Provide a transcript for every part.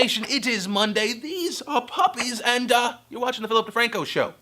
Nation, it is Monday, these are puppies, and you're watching the Philip DeFranco Show.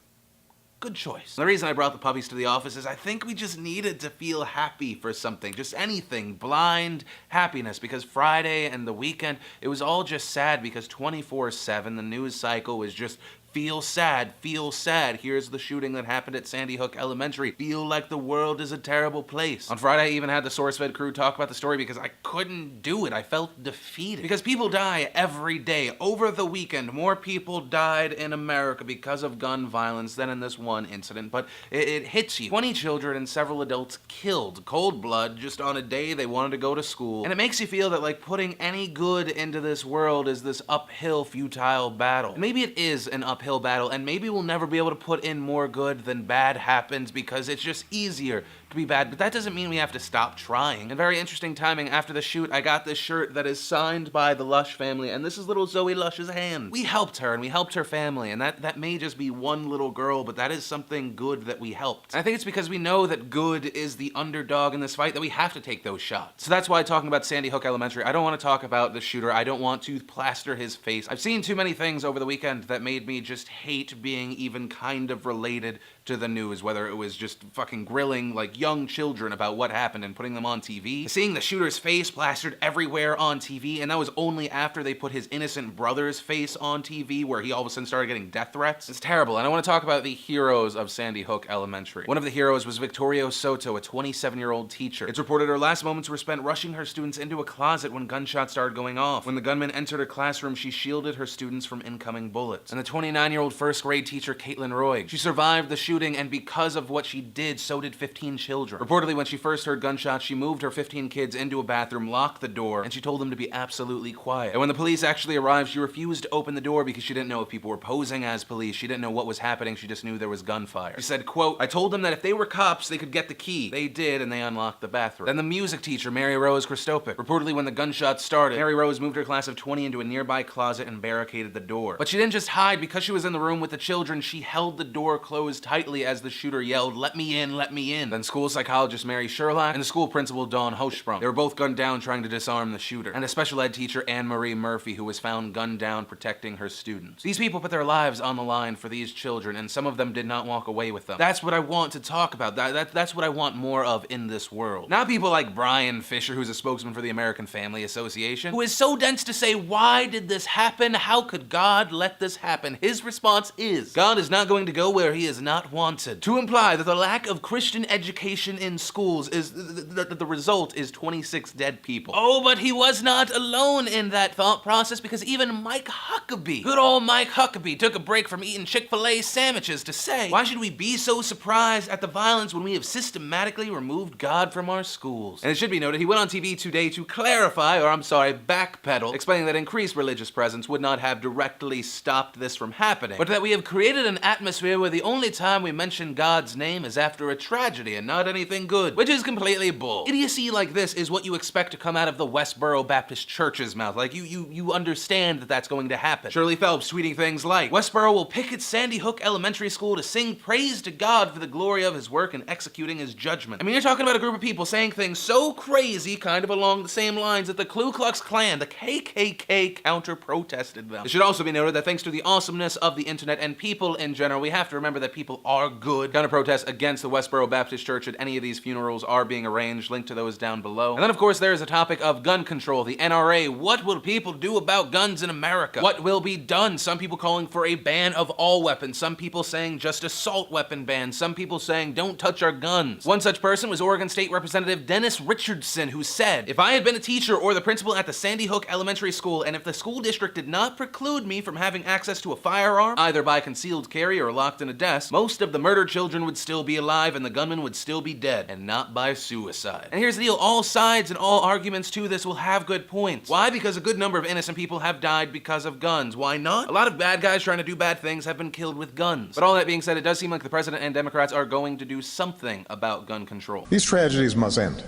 Good choice. The reason I brought the puppies to the office is I think we just needed to feel happy for something, just anything, blind happiness, because Friday and the weekend, it was all just sad because 24/7, the news cycle was just feel sad, feel sad. Here's the shooting that happened at Sandy Hook Elementary. Feel like the world is a terrible place. On Friday, I even had the SourceFed crew talk about the story because I couldn't do it. I felt defeated. Because people die every day. Over the weekend, more people died in America because of gun violence than in this one incident, but it hits you. 20 children and several adults killed, cold blood, just on a day they wanted to go to school. And it makes you feel that like putting any good into this world is this uphill, futile battle. And maybe it is an uphill battle, and maybe we'll never be able to put in more good than bad happens because it's just easier to be bad, but that doesn't mean we have to stop trying. And very interesting timing, after the shoot, I got this shirt that is signed by the Lush family, and this is little Zoe Lush's hand. We helped her, and we helped her family, and that may just be one little girl, but that is something good that we helped. And I think it's because we know that good is the underdog in this fight that we have to take those shots. So that's why talking about Sandy Hook Elementary, I don't want to talk about the shooter, I don't want to plaster his face. I've seen too many things over the weekend that made me just hate being even kind of related to the news, whether it was just fucking grilling like young children about what happened and putting them on TV, seeing the shooter's face plastered everywhere on TV, and that was only after they put his innocent brother's face on TV where he all of a sudden started getting death threats. It's terrible, and I want to talk about the heroes of Sandy Hook Elementary. One of the heroes was Victoria Soto, a 27-year-old teacher. It's reported her last moments were spent rushing her students into a closet when gunshots started going off. When the gunman entered her classroom, she shielded her students from incoming bullets. And the 29-year-old first grade teacher, Caitlin Roy, she survived the shooting, and because of what she did, so did 15 children. Reportedly, when she first heard gunshots, she moved her 15 kids into a bathroom, locked the door, and she told them to be absolutely quiet. And when the police actually arrived, she refused to open the door because she didn't know if people were posing as police. She didn't know what was happening. She just knew there was gunfire. She said, quote, "I told them that if they were cops, they could get the key. They did, and they unlocked the bathroom." Then the music teacher, Mary Rose Christopik. Reportedly, when the gunshots started, Mary Rose moved her class of 20 into a nearby closet and barricaded the door. But she didn't just hide. Because she was in the room with the children, she held the door closed tightly as the shooter yelled, "Let me in, let me in." Then school psychologist Mary Sherlock and the school principal Dawn Hochsprung. They were both gunned down trying to disarm the shooter. And a special ed teacher, Anne-Marie Murphy, who was found gunned down protecting her students. These people put their lives on the line for these children, and some of them did not walk away with them. That's what I want to talk about. That's what I want more of in this world. Not people like Brian Fisher, who's a spokesman for the American Family Association, who is so dense to say, why did this happen? How could God let this happen? His response is, God is not going to go where he is not wanted. To imply that the lack of Christian education in schools is that the result is 26 dead people. Oh, but he was not alone in that thought process, because even Mike Huckabee, good old Mike Huckabee, took a break from eating Chick-fil-A sandwiches to say, why should we be so surprised at the violence when we have systematically removed God from our schools? And it should be noted, he went on TV today to clarify, or I'm sorry, backpedal, explaining that increased religious presence would not have directly stopped this from happening, but that we have created an atmosphere where the only time we mention God's name is after a tragedy and not anything good, which is completely bull. Idiocy like this is what you expect to come out of the Westboro Baptist Church's mouth. Like, you understand that that's going to happen. Shirley Phelps tweeting things like, Westboro will picket Sandy Hook Elementary School to sing praise to God for the glory of his work in executing his judgment. I mean, you're talking about a group of people saying things so crazy, kind of along the same lines, that the Ku Klux Klan, the KKK, counter-protested them. It should also be noted that thanks to the awesomeness of the internet and people in general, we have to remember that people are good. Counter-protests against the Westboro Baptist Church at any of these funerals are being arranged. Link to those down below. And then, of course, there is a topic of gun control, the NRA. What will people do about guns in America? What will be done? Some people calling for a ban of all weapons. Some people saying just assault weapon ban. Some people saying don't touch our guns. One such person was Oregon State Representative Dennis Richardson, who said, if I had been a teacher or the principal at the Sandy Hook Elementary School, and if the school district did not preclude me from having access to a firearm, either by concealed carry or locked in a desk, most of the murdered children would still be alive and the gunman would still be dead, and not by suicide. And here's the deal, all sides and all arguments to this will have good points. Why? Because a good number of innocent people have died because of guns. Why not? A lot of bad guys trying to do bad things have been killed with guns. But all that being said, it does seem like the president and Democrats are going to do something about gun control. These tragedies must end.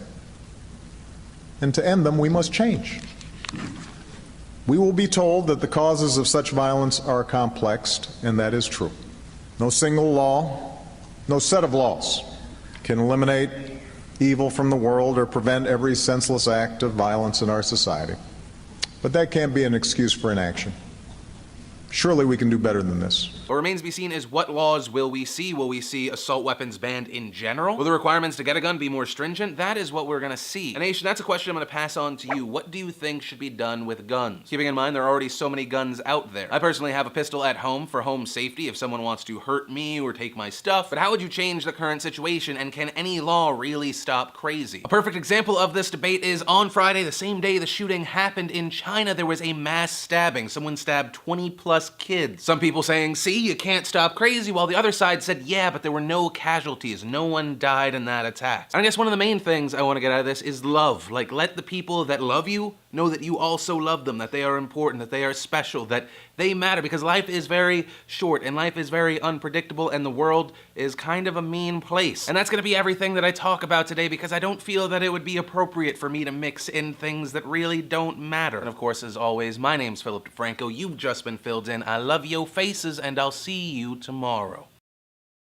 And to end them, we must change. We will be told that the causes of such violence are complex, and that is true. No single law, no set of laws can eliminate evil from the world or prevent every senseless act of violence in our society. But that can't be an excuse for inaction. Surely we can do better than this. What remains to be seen is what laws will we see? Will we see assault weapons banned in general? Will the requirements to get a gun be more stringent? That is what we're gonna see. And Nation, that's a question I'm gonna pass on to you. What do you think should be done with guns? Keeping in mind there are already so many guns out there. I personally have a pistol at home for home safety if someone wants to hurt me or take my stuff, but how would you change the current situation, and can any law really stop crazy? A perfect example of this debate is on Friday, the same day the shooting happened in China, there was a mass stabbing. Someone stabbed 20 plus kids. Some people saying, see, you can't stop crazy, while the other side said, yeah, but there were no casualties. No one died in that attack. And I guess one of the main things I want to get out of this is love. Like, let the people that love you know that you also love them, that they are important, that they are special, that they matter, because life is very short and life is very unpredictable and the world is kind of a mean place. And that's gonna be everything that I talk about today, because I don't feel that it would be appropriate for me to mix in things that really don't matter. And of course, as always, my name's Philip DeFranco. You've just been filled in. I love yo faces, and I'll see you tomorrow.